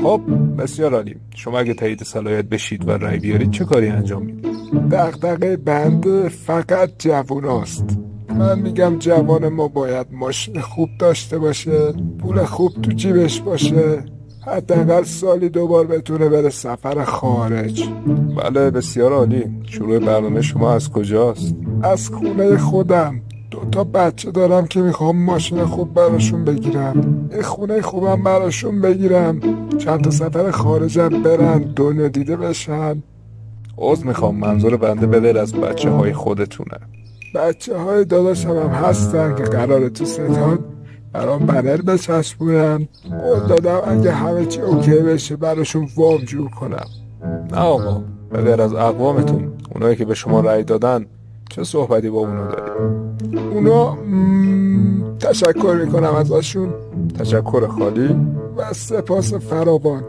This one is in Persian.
خب بسیار عالی. شما اگه تایید صلاحیت بشید و رای بیارید چه کاری انجام میدید؟ دغدغه بنده فقط جووناست. من میگم جوان ما باید ماشین خوب داشته باشه، پول خوب تو جیبش باشه، حداقل سالی 2 بار بتونه بره سفر خارج. بله بسیار عالی. شروع برنامه شما از کجاست؟ از خونه خودم. 2 بچه دارم که میخوام ماشین خوب براشون بگیرم، یه خونه خوبم براشون بگیرم، چند تا سفر خارجم برن، دنیا دیده بشن. عذر میخوام، منظور بنده به غیر از بچه های خودتونه. بچه های داداشم هم هستن که قراره تو ستاد برام بنر بچسبونن. قول دادم اگه همه چی اوکی بشه براشون وام جور کنم. نه آقا، به غیر از اقوامتون، اونایی که به شما رأی دادن، چه صحبتی با اونو داری؟ اونا تشکر میکنم ازشون. تشکر خالی و سپاس فراوان.